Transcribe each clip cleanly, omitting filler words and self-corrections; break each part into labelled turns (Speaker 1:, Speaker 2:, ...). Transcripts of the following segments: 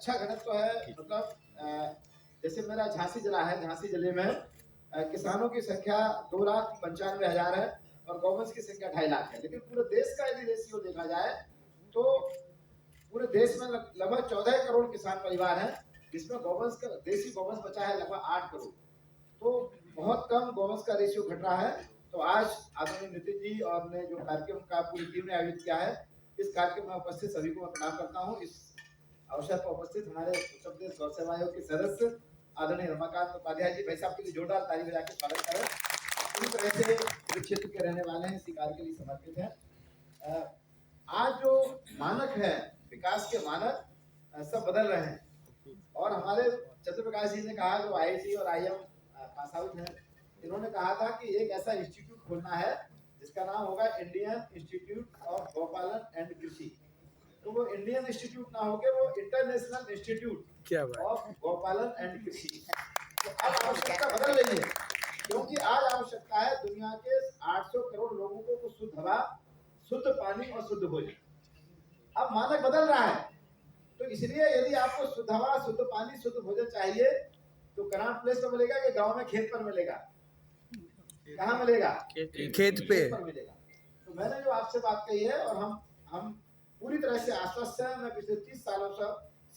Speaker 1: अच्छा घनत्व है। मतलब जैसे मेरा झांसी जिला है, झांसी जिले में किसानों की संख्या 2,95,000 है और गौवंश की संख्या 2.5 लाख है। लेकिन पूरे देश का यदि रेशियो देखा जाए तो पूरे देश में लगभग 14 करोड़ किसान परिवार हैं, जिसमें गौवंश का देसी गौवंश बचा है लगभग 8 करोड़। तो बहुत कम गौवंश का रेशियो घट रहा है। तो आज आदरणीय नितिन जी और ने जो कार्यक्रम का पूरी टीम ने आयोजित किया है, इस कार्यक्रम में उपस्थित सभी को मैं प्रणाम करता हूँ। इस अवसर पर उपस्थित हमारे उत्तर प्रदेश गौ सेवा आयोग के सदस्य आदरणीय रमाकांत उपाध्याय जी, भाई साहब के लिए जोरदार ताली बजा के स्वागत करें। पूरी तरह से इस क्षेत्र के रहने वाले हैं, इसी कार्य के लिए समर्पित हैं। आज जो मानक है, विकास के मानक सब बदल रहे हैं और हमारे चंद्रप्रकाश जी ने कहा, जो आईआईटी और आईएम पास आउट है, इन्होंने कहा था कि एक ऐसा इंस्टीट्यूट खोलना है जिसका नाम होगा इंडियन इंस्टीट्यूट ऑफ गौपालन एंड कृषि। तो वो इंडियन इंस्टीट्यूट ना होके वो इंटरनेशनल इंस्टीट्यूट ऑफ गौपालन एंड कृषि। तो अब आवश्यकता बदल रही है, क्योंकि आज आवश्यकता है दुनिया के 800 करोड़ लोगों को शुद्ध हवा, शुद्ध पानी और शुद्ध भोजन। अब मानक बदल रहा है, तो इसलिए यदि आपको शुद्ध हवा, शुद्ध पानी, शुद्ध भोजन चाहिए तो कनाट प्लेस पर मिलेगा कि गांव में खेत पर मिलेगा? कहाँ मिलेगा?
Speaker 2: खेत पे
Speaker 1: पर मिलेगा। तो मैंने जो आपसे बात कही है और हम पूरी तरह से आश्वस्त हैं। मैं पिछले 30 सालों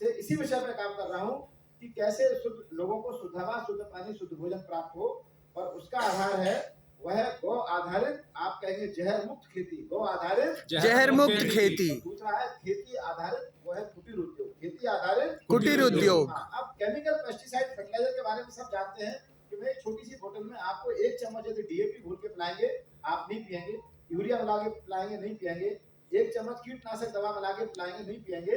Speaker 1: से इसी विषय पर काम कर रहा हूँ कि कैसे लोगों को शुद्ध हवा, शुद्ध पानी, शुद्ध भोजन प्राप्त हो, और उसका आधार है वह गौ आधारित, आप कहेंगे जहर मुक्त खेती, गौ आधारित
Speaker 2: जहर मुक्त खेती।
Speaker 1: दूसरा है खेती आधारित, वो है कुटीर उद्योग, खेती आधारित
Speaker 2: कुटीर उद्योग।
Speaker 1: अब केमिकल पेस्टिसाइड फर्टिलाइजर के बारे में सब जानते हैं कि मैं एक छोटी सी बोतल में आपको 1 चम्मच यदि डीएपी घोल के पिलाएंगे, आप नहीं पिएंगे। यूरिया मिला के पिलाएंगे, नहीं पिएंगे। 1 चम्मच कीटनाशक दवा मिला के पिलाएंगे, नहीं पिएंगे।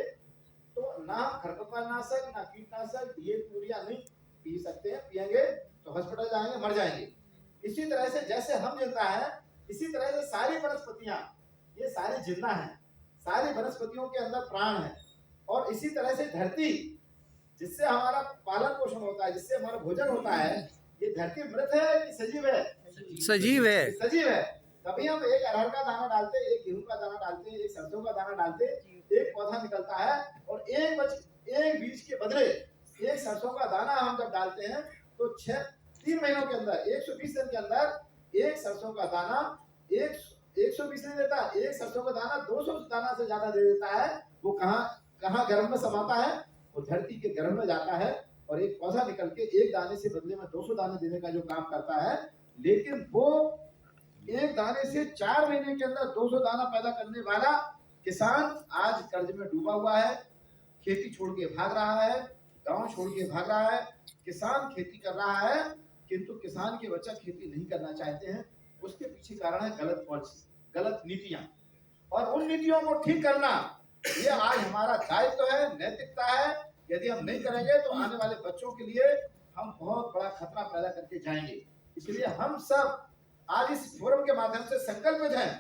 Speaker 1: तो ना खरपतवारनाशक, ना कीटनाशक, डीएपी, यूरिया नहीं पी सकते हैं। पिएंगे तो हॉस्पिटल जाएंगे, मर जाएंगे। इसी तरह से जैसे हम जिंदा है, इसी तरह से सारी वनस्पतियां, ये सारी जिंदा हैं, सारी वनस्पतियों के अंदर प्राण है। और इसी तरह से धरती, जिससे हमारा पालन पोषण होता है, जिससे हमारा भोजन होता है, ये धरती मृत है कि सजीव है?
Speaker 2: सजीव है।
Speaker 1: सजीव है। कभी हम एक अरहर का दाना डालते, एक गेहूं का दाना डालते, एक सरसों का दाना डालते, एक पौधा निकलता है, और एक बीज के बदले एक सरसों का दाना हम जब डालते हैं तो 3 महीनों के अंदर, 120 दिन के अंदर एक सरसों का दाना 120 नहीं देता, एक सरसों का दाना 200 दाना से ज्यादा दे देता है। वो कहाँ गर्भ में समाता है? वो धरती के गर्भ में जाता है, और एक पौधा निकल के एक दाने से बदले में 200 दाने देने का जो काम करता है। लेकिन वो एक दाने से 4 महीने के अंदर 200 दाना पैदा करने वाला किसान आज कर्ज में डूबा हुआ है, खेती छोड़ के भाग रहा है, गांव छोड़ के भाग रहा है। किसान खेती कर रहा है, किंतु किसान के बच्चा खेती नहीं करना चाहते हैं। उसके पीछे कारण है गलत पॉलिसी, गलत नीतियां, और उन नीतियों को ठीक करना ये आज हमारा दायित्व है, नैतिकता है। यदि हम नहीं करेंगे तो आने वाले बच्चों के लिए हम बहुत बड़ा खतरा पैदा करके जाएंगे। इसलिए हम सब आज इस फोरम के माध्यम से संकल्पित हैं,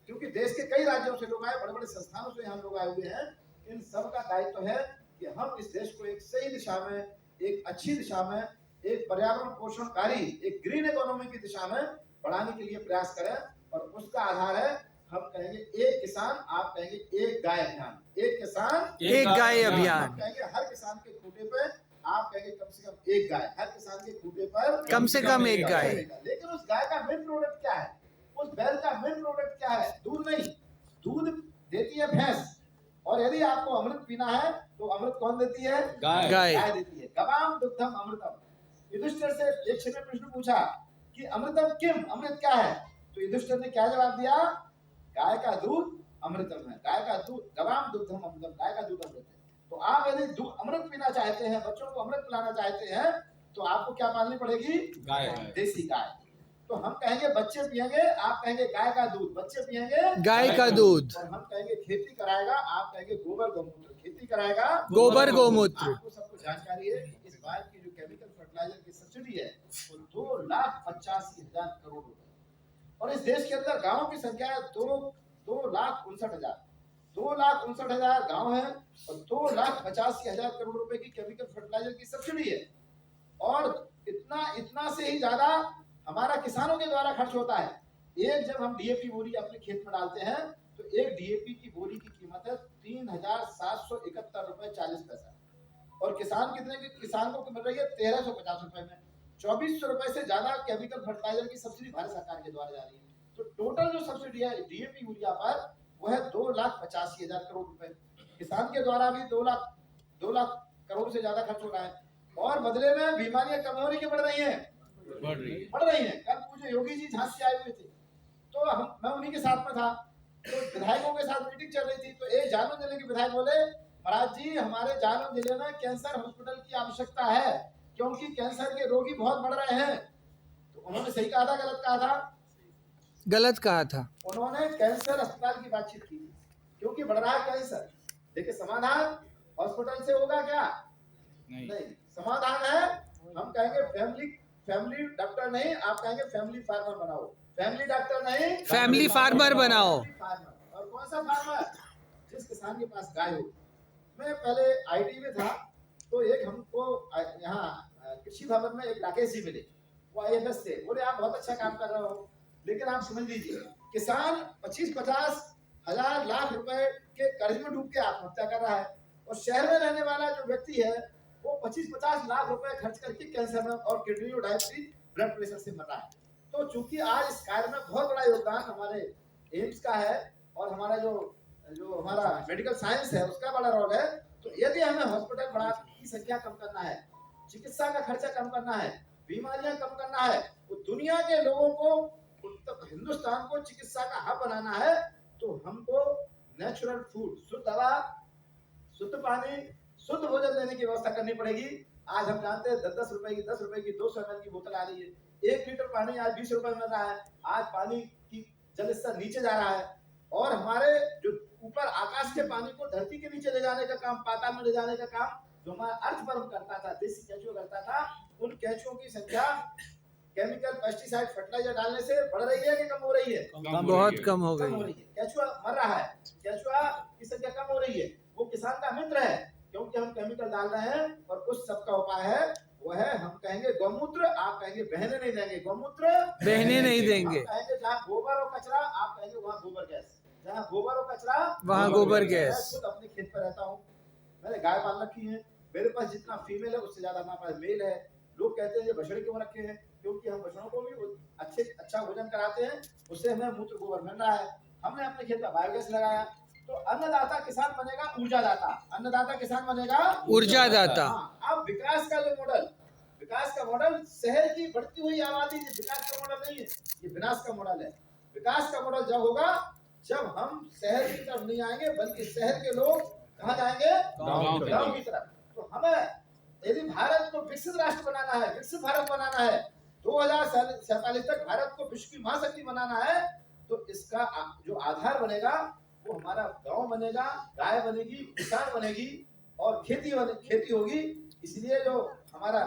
Speaker 1: क्योंकि देश के कई राज्यों से लोग आए, बड़े बड़े संस्थानों से हम लोग आए हुए हैं। इन सब का दायित्व है कि हम इस देश को एक सही दिशा में, एक अच्छी दिशा में, एक पर्यावरण पोषणकारी, एक ग्रीन इकोनॉमी की दिशा में बढ़ाने के लिए प्रयास करें। और उसका आधार है, हम कहेंगे एक किसान, आप कहेंगे एक गाय अभियान। एक किसान
Speaker 2: एक गाय अभियान।
Speaker 1: हम कहेंगे हर किसान के खूंटे पर, आप कहेंगे कम से कम एक गाय, हर किसान के खूंटे पर
Speaker 2: कम से कम एक गाय।
Speaker 1: लेकिन उस गाय का मेन प्रोडक्ट क्या है? उस बैल का मेन प्रोडक्ट क्या है? दूध नहीं। दूध देती है भैंस, और यदि आपको अमृत पीना है तो अमृत कौन देती है? गाय देती है। गवाम दुग्धम अमृतम। युधिष्ठिर से एक ने प्रश्न पूछा कि अमृतम किम, अमृत क्या है? तो युधिष्ठिर ने क्या जवाब दिया? गाय का दूध अमृतम है। गाय का दूध, गवाम दुग्धम अमृतम, गाय का दूध अमृत है। तो आप यदि अमृत पीना चाहते हैं, बच्चों को अमृत पिलाना चाहते हैं, तो आपको क्या पालनी पड़ेगी? गाय, देसी गाय। तो हम कहेंगे बच्चे पिएंगे, आप कहेंगे गाय का दूध। बच्चे पिएंगे
Speaker 2: गाय का दूध,
Speaker 1: और हम कहेंगे खेती कराएगा, आप कहेंगे गोबर गौमूत्र। खेती कराएगा
Speaker 2: गोबर गौमूत्र।
Speaker 1: आपको सबको जानकारी है कि इस बार की जो केमिकल फर्टिलाइजर की सब्सिडी है वो 2,85,000 करोड़ रुपए, और इस देश के अंदर गाँव की संख्या है 2,59,000। 2,59,000 गाँव है और 2,85,000 करोड़ रुपए की केमिकल फर्टिलाइजर की सब्सिडी है। और इतना से ही ज्यादा हमारा किसानों के द्वारा खर्च होता है। एक जब हम डीएपी बोरी अपने खेत में डालते हैं तो एक डीएपी की बोरी की कीमत है 3,771 रुपए 40 पैसा। और किसान कितने की किसान को मिल रही है 1350 रुपए में। 2400 रुपए से ज्यादा केमिकल फर्टिलाइजर की सब्सिडी भारत सरकार के द्वारा जा रही है। तो टोटल जो सब्सिडी है डीएपी यूरिया पर वो है 2,85,000 करोड़ रुपए। किसान के द्वारा भी 2 लाख करोड़ से ज्यादा खर्च हो रहा है। और बदले में बीमारियां कम हो रही है बढ़ रही है? बढ़ रही है। कल पूज्य योगी जी झांसी आए हुए थे, तो मैं उन्हीं के साथ में था, तो विधायकों के साथ मीटिंग चल रही थी। तो एक जालौन जिले के विधायक बोले, महाराज जी हमारे जालौन जिले में कैंसर हॉस्पिटल की आवश्यकता है, क्योंकि कैंसर के रोगी बहुत बढ़ रहे हैं। तो उन्होंने सही कहा था गलत कहा था?
Speaker 2: गलत कहा था।
Speaker 1: उन्होंने कैंसर अस्पताल की बातचीत की, क्योंकि बढ़ रहा है कैंसर। देखिए समाधान हॉस्पिटल से होगा क्या? नहीं। समाधान है, हम कहेंगे फैमिली डॉक्टर नहीं, आप कहेंगे फैमिली फार्मर बनाओ। फैमिली डॉक्टर नहीं,
Speaker 2: फैमिली फार्मर बनाओ।
Speaker 1: और कौन सा फार्मर? जिस किसान के पास गाय हो। मैं पहले आईटी में था, तो एक हमको यहाँ कृषि भवन में एक राकेश जी मिले, वो आईएफएस थे। बोले आप बहुत अच्छा काम कर रहे हो, लेकिन आप समझ लीजिए किसान 25-50 हजार लाख रुपए के कर्ज में डूब के आत्महत्या कर रहा है, और शहर में रहने वाला जो व्यक्ति है वो 25-50 लाख रुपए खर्च करके कैंसर में और किडनी और डायबिटीज ब्लड प्रेशर से मर रहा है। तो चूंकि आज इस कार्य में बहुत बड़ा योगदान हमारे एम्स का है और हमारा जो हमारा मेडिकल साइंस है उसका बड़ा रोल है, तो यदि हमें हॉस्पिटल बढ़ा की संख्या कम करना है, चिकित्सा का खर्चा कम करना है, बीमारियां कम करना है, तो दुनिया के लोगों को हिंदुस्तान को चिकित्सा का हब बनाना है, तो हमको नेचुरल फूड, शुद्ध हवा, शुद्ध पानी, शुद्ध भोजन देने की व्यवस्था करनी पड़ेगी। आज हम जानते हैं 10 रुपए की 200 ml की बोतल आ रही है, 1 लीटर पानी आज 20 रुपए में मिल रहा है। आज पानी की जल स्तर नीचे जा रहा है, और हमारे जो ऊपर आकाश के पानी को धरती के नीचे ले जाने का काम, पाताल में ले जाने का काम जो हमारा अर्थवर्म करता था, देसी केंचुआ करता था, उन केंचुओं की संख्या केमिकल पेस्टिसाइड फर्टिलाइजर डालने से बढ़ रही है कि कम हो रही है?
Speaker 2: बहुत कम हो गई है।
Speaker 1: केंचुआ मर रहा है, केंचुआ की संख्या कम हो रही है। वो किसान का मित्र है, क्योंकि हम केमिकल डाल रहे हैं। और उस सबका उपाय है, वो है हम कहेंगे गौमूत्र, आप कहेंगे बहने नहीं देंगे। गौमूत्र
Speaker 2: बहने नहीं देंगे।
Speaker 1: कहेंगे जहाँ गोबर और कचरा, आप कहेंगे वहाँ गोबर गैस। जहाँ गोबर और कचरा
Speaker 2: वहाँ गोबर गैस।
Speaker 1: मैं खुद अपने खेत पर रहता हूँ, मैंने गाय पाल रखी है, मेरे पास जितना फीमेल है उससे ज्यादा हमारे पास मेल है। लोग कहते हैं ये बछड़े क्यों रखे हैं? क्योंकि हम बछड़ों को भी अच्छा भोजन कराते हैं, उससे हमें मूत्र गोबर मिल रहा है। हमने अपने खेत में बायोगैस लगाया, तो अन्नदाता किसान बनेगा ऊर्जादाता। अन्नदाता किसान बनेगा
Speaker 2: ऊर्जादाता।
Speaker 1: अब विकास का जो मॉडल, विकास का मॉडल शहर की बढ़ती हुई आबादी, विकास का मॉडल नहीं है, ये विनाश का मॉडल है। विकास का मॉडल जब होगा जब हम शहर की तरफ नहीं आएंगे, बल्कि शहर के लोग कहाँ जाएंगे? गाँव की तरफ। तो हमें यदि भारत को विकसित राष्ट्र बनाना है, विकसित भारत बनाना है, 2047 तक भारत को विश्व की महाशक्ति बनाना है, तो इसका जो आधार बनेगा वो हमारा गांव बनेगा, गाय बनेगी, किसान बनेगी और खेती होगी। इसलिए जो हमारा